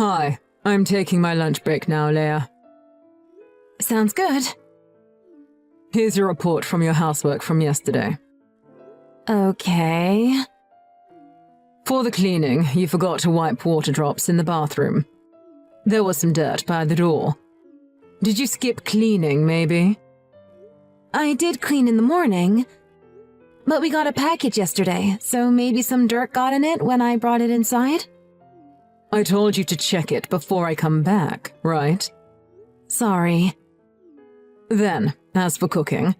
Hi, I'm taking my lunch break now, Leia. Sounds good. Here's your report from your housework from yesterday. Okay. For the cleaning, you forgot to wipe water drops in the bathroom. There was some dirt by the door. Did you skip cleaning, maybe? I did clean in the morning, but we got a package yesterday, so maybe some dirt got in it when I brought it inside? I told you to check it before I come back, right? Sorry. Then, as for cooking,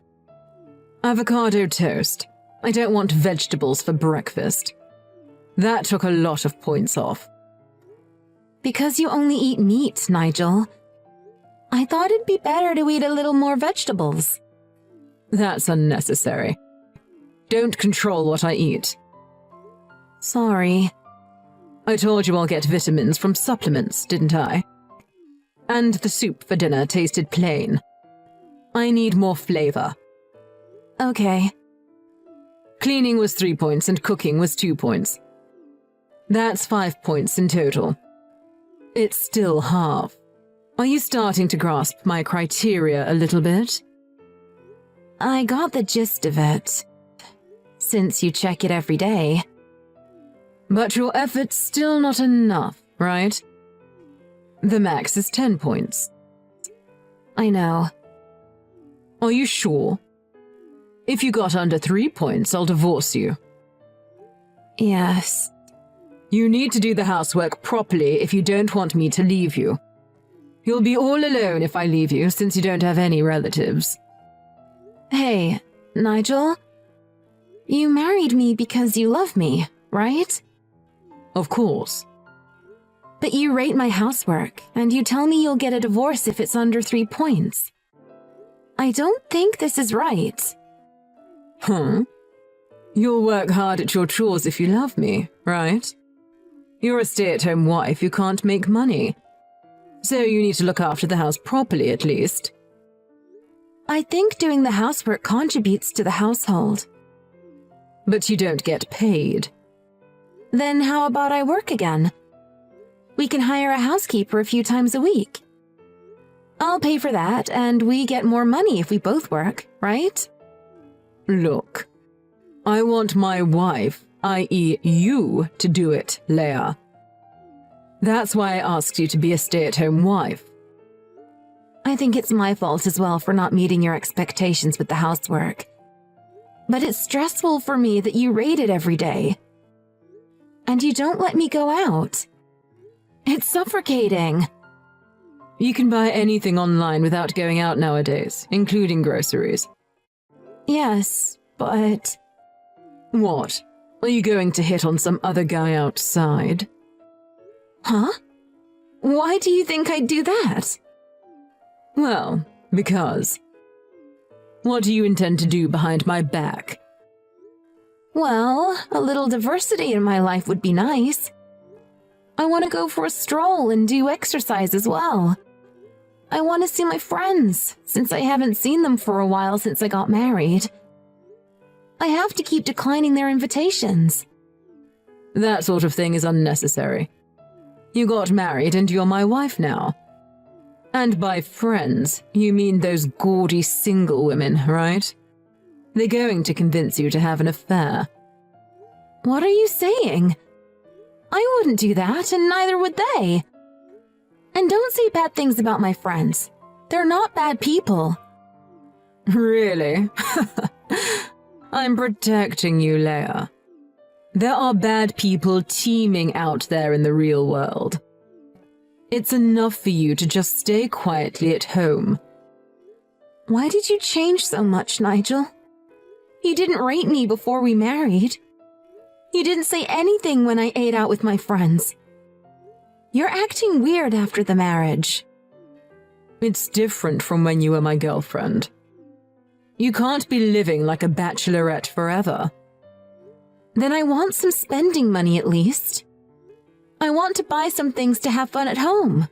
avocado toast. I don't want vegetables for breakfast. That took a lot of points off. Because you only eat meat, Nigel. I thought it'd be better to eat a little more vegetables. That's unnecessary. Don't control what I eat. Sorry. I told you I'll get vitamins from supplements, didn't I? And the soup for dinner tasted plain. I need more flavor. Okay. Cleaning was 3 points and cooking was 2 points. That's 5 points in total. It's still half. Are you starting to grasp my criteria a little bit? I got the gist of it. Since you check it every day. But your effort's still not enough, right? The max is 10 points. I know. Are you sure? If you got under 3 points, I'll divorce you. Yes. You need to do the housework properly if you don't want me to leave you. You'll be all alone if I leave you, since you don't have any relatives. Hey, Nigel. You married me because you love me, right? Of course. But you rate my housework, and you tell me you'll get a divorce if it's under 3 points. I don't think this is right. You'll work hard at your chores if you love me, right? You're a stay-at-home wife who can't make money. So you need to look after the house properly, at least. I think doing the housework contributes to the household. But you don't get paid. Then how about I work again? We can hire a housekeeper a few times a week. I'll pay for that, and we get more money if we both work, right? Look, I want my wife, i.e. you, to do it, Leia. That's why I asked you to be a stay-at-home wife. I think it's my fault as well for not meeting your expectations with the housework. But it's stressful for me that you rate it every day. And you don't let me go out. It's suffocating. You can buy anything online without going out nowadays, including groceries. Yes, but... What? Are you going to hit on some other guy outside? Huh? Why do you think I'd do that? Well, because. What do you intend to do behind my back? Well, a little diversity in my life would be nice. I want to go for a stroll and do exercise as well. I want to see my friends, since I haven't seen them for a while since I got married. I have to keep declining their invitations. That sort of thing is unnecessary. You got married and you're my wife now. And by friends, you mean those gaudy single women, right? They're going to convince you to have an affair. What are you saying? I wouldn't do that, and neither would they. And don't say bad things about my friends. They're not bad people. Really? I'm protecting you, Leia. There are bad people teeming out there in the real world. It's enough for you to just stay quietly at home. Why did you change so much, Nigel? You didn't rate me before we married. You didn't say anything when I ate out with my friends. You're acting weird after the marriage. It's different from when you were my girlfriend. You can't be living like a bachelorette forever. Then I want some spending money at least. I want to buy some things to have fun at home.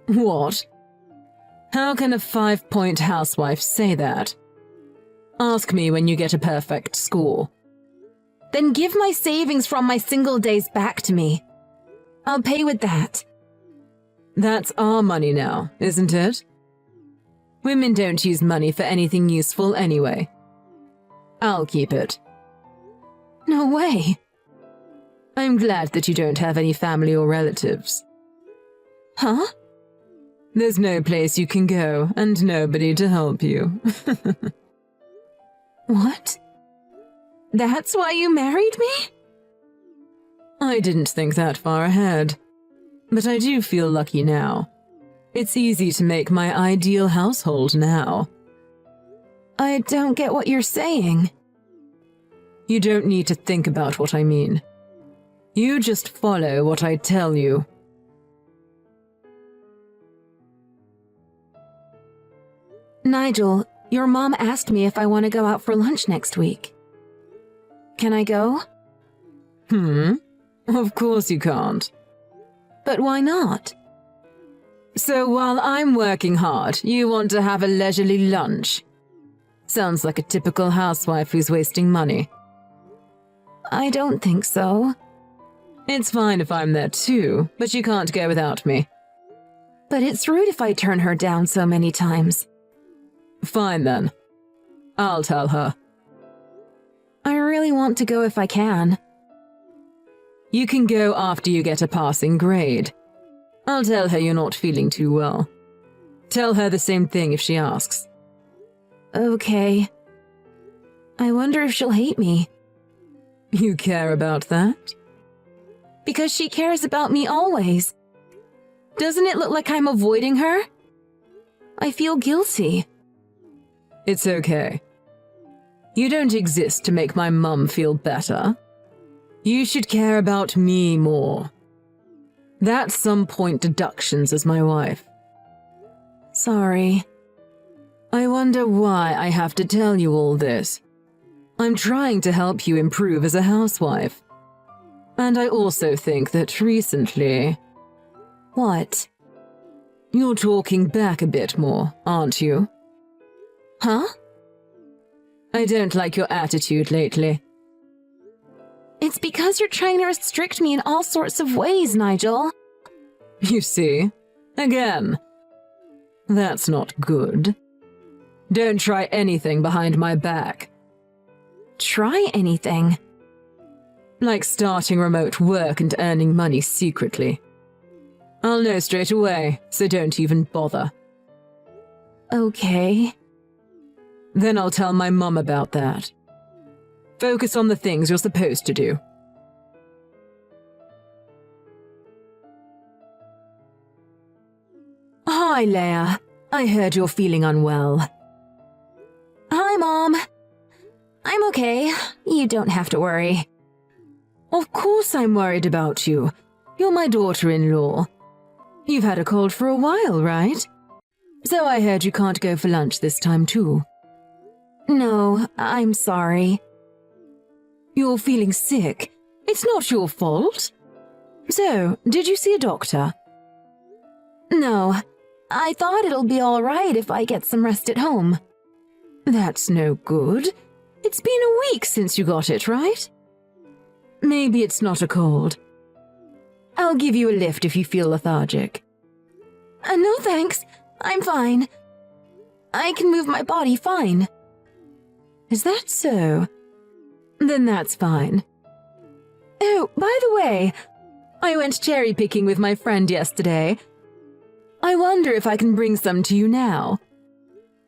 What? How can a 5-point housewife say that? Ask me when you get a perfect score. Then give my savings from my single days back to me. I'll pay with that. That's our money now, isn't it? Women don't use money for anything useful anyway. I'll keep it. No way. I'm glad that you don't have any family or relatives. Huh? There's no place you can go and nobody to help you. What? That's why you married me? I didn't think that far ahead, but I do feel lucky now. It's easy to make my ideal household now. I don't get what you're saying. You don't need to think about what I mean. You just follow what I tell you. Nigel, your mom asked me if I want to go out for lunch next week. Can I go? Of course you can't. But why not? So while I'm working hard, you want to have a leisurely lunch? Sounds like a typical housewife who's wasting money. I don't think so. It's fine if I'm there too, but you can't go without me. But it's rude if I turn her down so many times. Fine then. I'll tell her. I really want to go if I can. You can go after you get a passing grade. I'll tell her you're not feeling too well. Tell her the same thing if she asks. Okay. I wonder if she'll hate me. You care about that? Because she cares about me always. Doesn't it look like I'm avoiding her? I feel guilty. It's okay. You don't exist to make my mum feel better. You should care about me more. That's some point deductions as my wife. Sorry. I wonder why I have to tell you all this. I'm trying to help you improve as a housewife. And I also think that recently... What? You're talking back a bit more, aren't you? Huh? I don't like your attitude lately. It's because you're trying to restrict me in all sorts of ways, Nigel. You see? Again. That's not good. Don't try anything behind my back. Try anything? Like starting remote work and earning money secretly. I'll know straight away, so don't even bother. Okay. Then I'll tell my mum about that. Focus on the things you're supposed to do. Hi, Leia. I heard you're feeling unwell. Hi, Mom. I'm okay. You don't have to worry. Of course I'm worried about you. You're my daughter-in-law. You've had a cold for a while, right? So I heard you can't go for lunch this time too. No, I'm sorry. You're feeling sick. It's not your fault. So, did you see a doctor? No, I thought it'll be all right if I get some rest at home. That's no good. It's been a week since you got it, right? Maybe it's not a cold. I'll give you a lift if you feel lethargic. No thanks, I'm fine. I can move my body fine. Is that so? Then that's fine. Oh, by the way, I went cherry picking with my friend yesterday. I wonder if I can bring some to you now.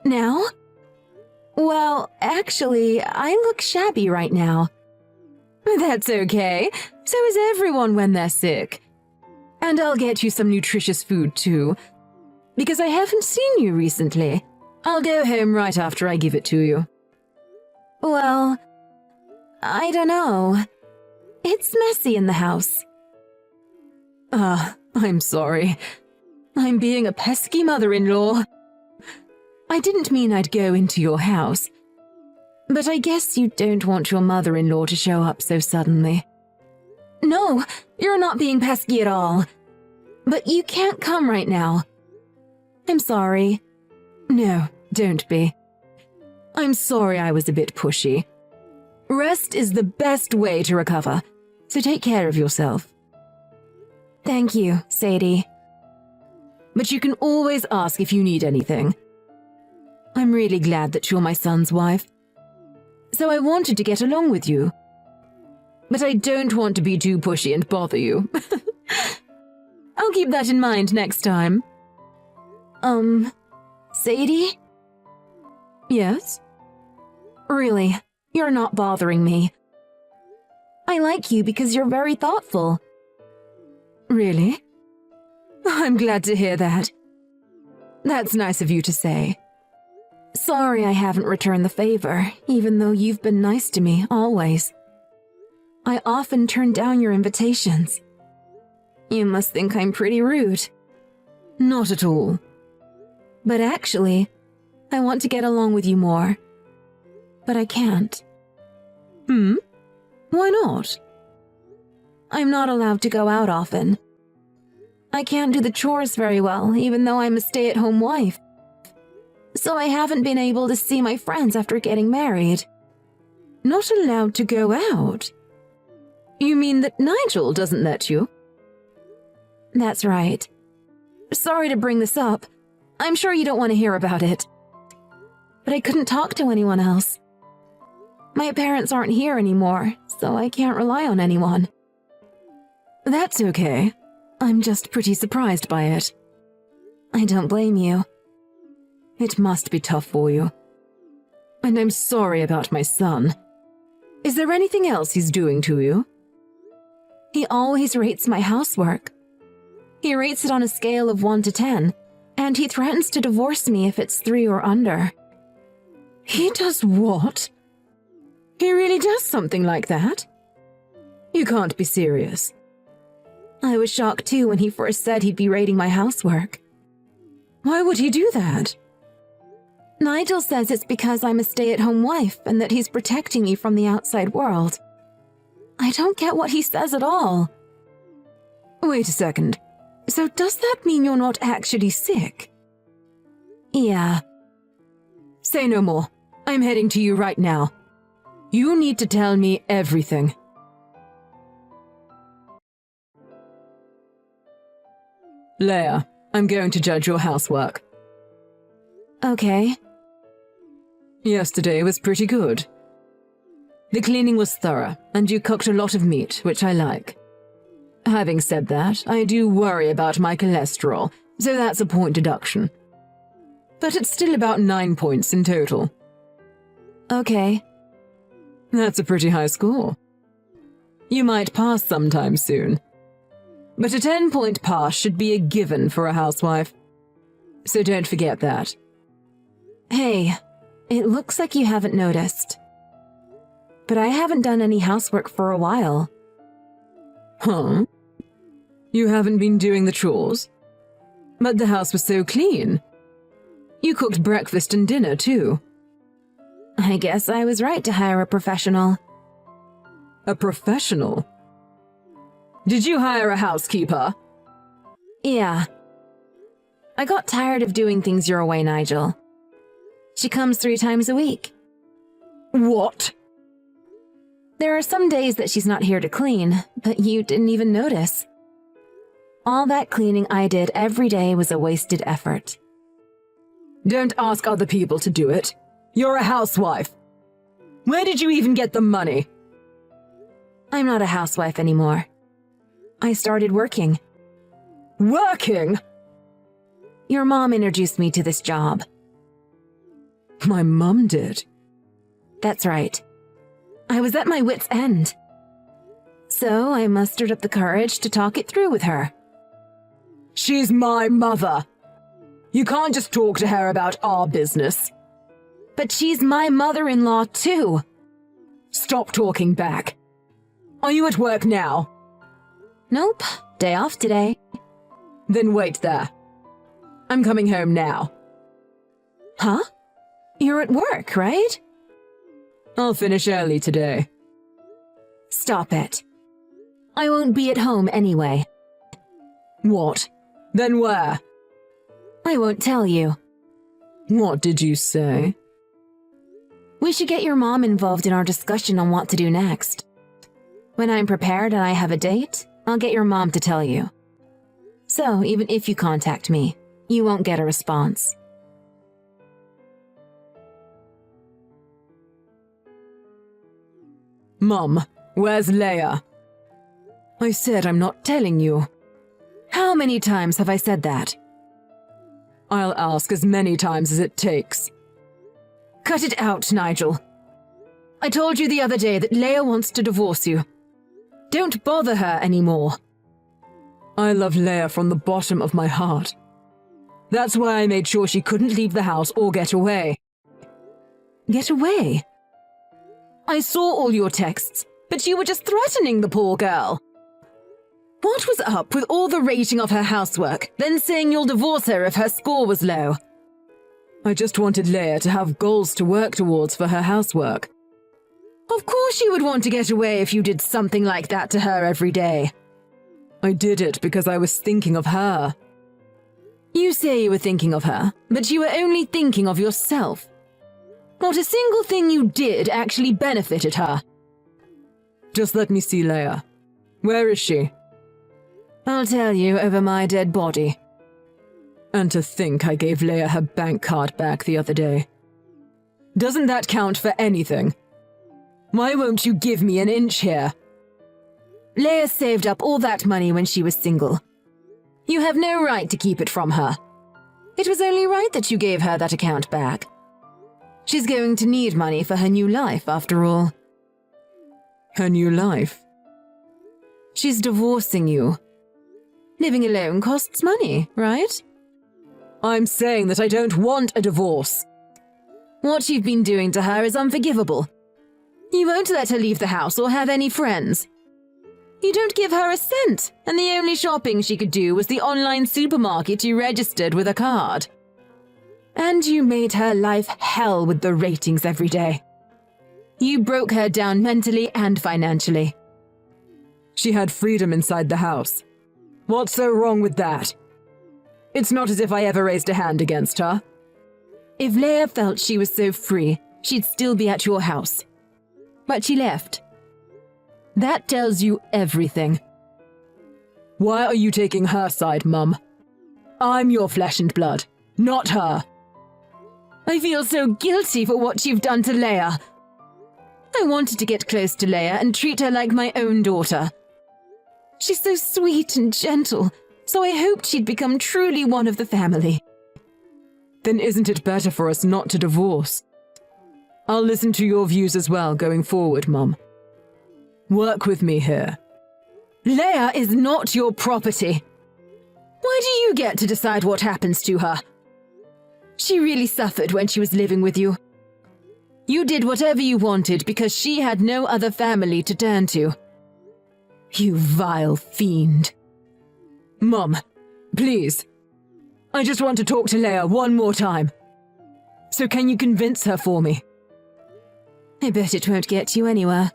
Now? Well, actually, I look shabby right now. That's okay. So is everyone when they're sick. And I'll get you some nutritious food too. Because I haven't seen you recently. I'll go home right after I give it to you. Well, I don't know. It's messy in the house. I'm sorry. I'm being a pesky mother-in-law. I didn't mean I'd go into your house. But I guess you don't want your mother-in-law to show up so suddenly. No, you're not being pesky at all. But you can't come right now. I'm sorry. No, don't be. I'm sorry I was a bit pushy. Rest is the best way to recover, so take care of yourself. Thank you, Sadie. But you can always ask if you need anything. I'm really glad that you're my son's wife. So I wanted to get along with you. But I don't want to be too pushy and bother you. I'll keep that in mind next time. Sadie? Yes? Really, you're not bothering me. I like you because you're very thoughtful. Really? I'm glad to hear that. That's nice of you to say. Sorry I haven't returned the favor, even though you've been nice to me, always. I often turn down your invitations. You must think I'm pretty rude. Not at all. But actually, I want to get along with you more. But I can't. Why not? I'm not allowed to go out often. I can't do the chores very well, even though I'm a stay-at-home wife. So I haven't been able to see my friends after getting married. Not allowed to go out? You mean that Nigel doesn't let you? That's right. Sorry to bring this up. I'm sure you don't want to hear about it. But I couldn't talk to anyone else. My parents aren't here anymore, so I can't rely on anyone. That's okay. I'm just pretty surprised by it. I don't blame you. It must be tough for you. And I'm sorry about my son. Is there anything else he's doing to you? He always rates my housework. He rates it on a scale of 1 to 10, and he threatens to divorce me if it's 3 or under. He does what? He really does something like that? You can't be serious. I was shocked too when he first said he'd be rating my housework. Why would he do that? Nigel says it's because I'm a stay-at-home wife and that he's protecting me from the outside world. I don't get what he says at all. Wait a second. So does that mean you're not actually sick? Yeah. Say no more. I'm heading to you right now. You need to tell me everything. Leia, I'm going to judge your housework. Okay. Yesterday was pretty good. The cleaning was thorough, and you cooked a lot of meat, which I like. Having said that, I do worry about my cholesterol, so that's a point deduction. But it's still about 9 points in total. Okay. That's a pretty high score. You might pass sometime soon. But a 10-point pass should be a given for a housewife. So don't forget that. Hey, it looks like you haven't noticed. But I haven't done any housework for a while. Huh? You haven't been doing the chores? But the house was so clean. You cooked breakfast and dinner, too. I guess I was right to hire a professional. A professional? Did you hire a housekeeper? Yeah. I got tired of doing things your way, Nigel. She comes 3 times a week. What? There are some days that she's not here to clean, but you didn't even notice. All that cleaning I did every day was a wasted effort. Don't ask other people to do it. You're a housewife. Where did you even get the money? I'm not a housewife anymore. I started working. Working? Your mom introduced me to this job. My mum did? That's right. I was at my wit's end. So I mustered up the courage to talk it through with her. She's my mother. You can't just talk to her about our business. But she's my mother-in-law too. Stop talking back. Are you at work now? Nope, day off today. Then wait there. I'm coming home now. Huh? You're at work, right? I'll finish early today. Stop it. I won't be at home anyway. What? Then where? I won't tell you. What did you say? We should get your mom involved in our discussion on what to do next. When I'm prepared and I have a date, I'll get your mom to tell you. So even if you contact me, you won't get a response. Mum, where's Leia? I said I'm not telling you. How many times have I said that? I'll ask as many times as it takes. Cut it out, Nigel. I told you the other day that Leia wants to divorce you. Don't bother her anymore. I love Leia from the bottom of my heart. That's why I made sure she couldn't leave the house or get away. Get away? I saw all your texts, but you were just threatening the poor girl. What was up with all the rating of her housework, then saying you'll divorce her if her score was low? I just wanted Leia to have goals to work towards for her housework. Of course you would want to get away if you did something like that to her every day. I did it because I was thinking of her. You say you were thinking of her, but you were only thinking of yourself. Not a single thing you did actually benefited her. Just let me see Leia. Where is she? I'll tell you over my dead body. And to think I gave Leia her bank card back the other day. Doesn't that count for anything? Why won't you give me an inch here? Leia saved up all that money when she was single. You have no right to keep it from her. It was only right that you gave her that account back. She's going to need money for her new life, after all. Her new life? She's divorcing you. Living alone costs money, right? I'm saying that I don't want a divorce. What you've been doing to her is unforgivable. You won't let her leave the house or have any friends. You don't give her a cent, and the only shopping she could do was the online supermarket you registered with a card. And you made her life hell with the ratings every day. You broke her down mentally and financially. She had freedom inside the house. What's so wrong with that? It's not as if I ever raised a hand against her. If Leia felt she was so free, she'd still be at your house. But she left. That tells you everything. Why are you taking her side, Mum? I'm your flesh and blood, not her. I feel so guilty for what you've done to Leia. I wanted to get close to Leia and treat her like my own daughter. She's so sweet and gentle, so I hoped she'd become truly one of the family. Then isn't it better for us not to divorce? I'll listen to your views as well going forward, Mum. Work with me here. Leia is not your property. Why do you get to decide what happens to her? She really suffered when she was living with you. You did whatever you wanted because she had no other family to turn to. You vile fiend. Mum, please. I just want to talk to Leia one more time. So can you convince her for me? I bet it won't get you anywhere.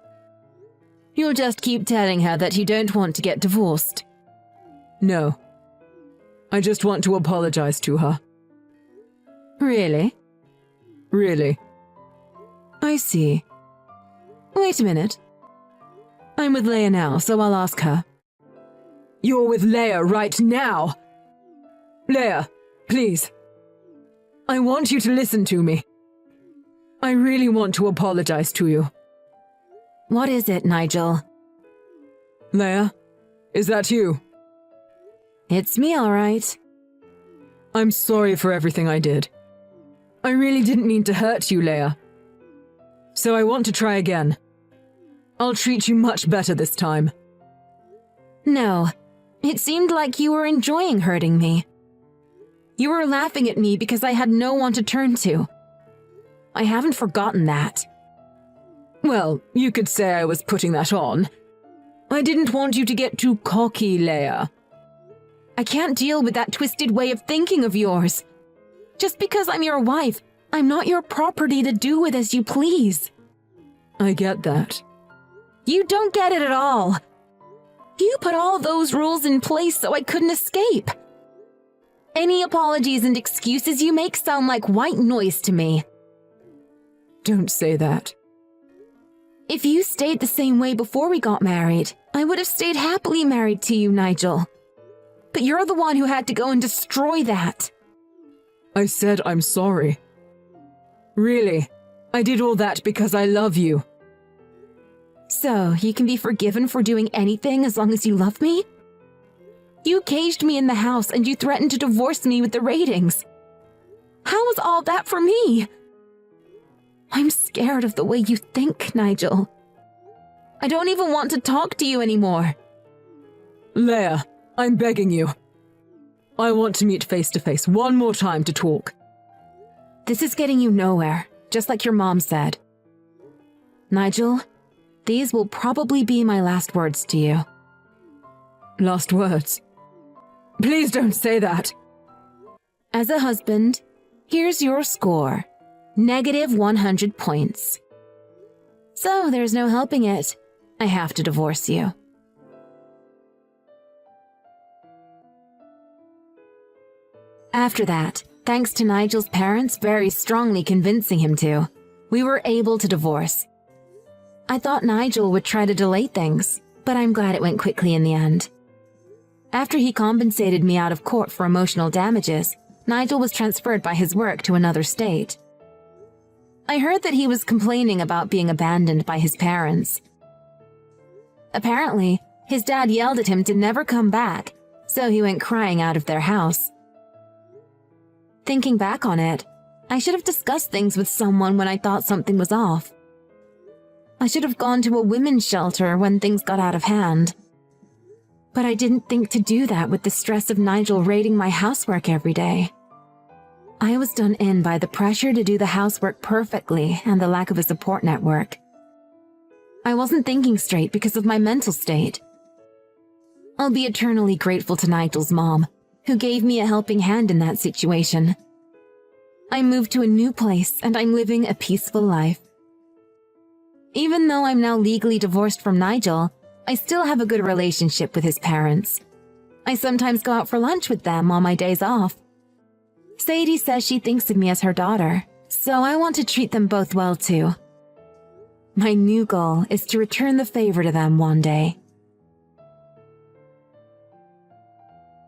You'll just keep telling her that you don't want to get divorced. No. I just want to apologize to her. Really? Really. I see. Wait a minute. I'm with Leia now, so I'll ask her. You're with Leia right now! Leia, please. I want you to listen to me. I really want to apologize to you. What is it, Nigel? Leia, is that you? It's me, all right. I'm sorry for everything I did. I really didn't mean to hurt you, Leia. So I want to try again. I'll treat you much better this time. No, it seemed like you were enjoying hurting me. You were laughing at me because I had no one to turn to. I haven't forgotten that. Well, you could say I was putting that on. I didn't want you to get too cocky, Leia. I can't deal with that twisted way of thinking of yours. Just because I'm your wife, I'm not your property to do with as you please. I get that. You don't get it at all. You put all those rules in place so I couldn't escape. Any apologies and excuses you make sound like white noise to me. Don't say that. If you stayed the same way before we got married, I would have stayed happily married to you, Nigel. But but you're the one who had to go and destroy that. I said I'm sorry. Really, I did all that because I love you. So, you can be forgiven for doing anything as long as you love me? You caged me in the house and you threatened to divorce me with the ratings. How was all that for me? I'm scared of the way you think, Nigel. I don't even want to talk to you anymore. Leia, I'm begging you. I want to meet face to face one more time to talk. This is getting you nowhere, just like your mom said. Nigel, these will probably be my last words to you. Last words? Please don't say that. As a husband, here's your score. -100 points. So there's no helping it. I have to divorce you. After that, thanks to Nigel's parents very strongly convincing him to, we were able to divorce. I thought Nigel would try to delay things, but I'm glad it went quickly in the end. After he compensated me out of court for emotional damages, Nigel was transferred by his work to another state. I heard that he was complaining about being abandoned by his parents. Apparently, his dad yelled at him to never come back, so he went crying out of their house. Thinking back on it, I should have discussed things with someone when I thought something was off. I should have gone to a women's shelter when things got out of hand. But I didn't think to do that with the stress of Nigel raiding my housework every day. I was done in by the pressure to do the housework perfectly and the lack of a support network. I wasn't thinking straight because of my mental state. I'll be eternally grateful to Nigel's mom, who gave me a helping hand in that situation. I moved to a new place and I'm living a peaceful life. Even though I'm now legally divorced from Nigel, I still have a good relationship with his parents. I sometimes go out for lunch with them on my days off. Sadie says she thinks of me as her daughter, so I want to treat them both well too. My new goal is to return the favor to them one day.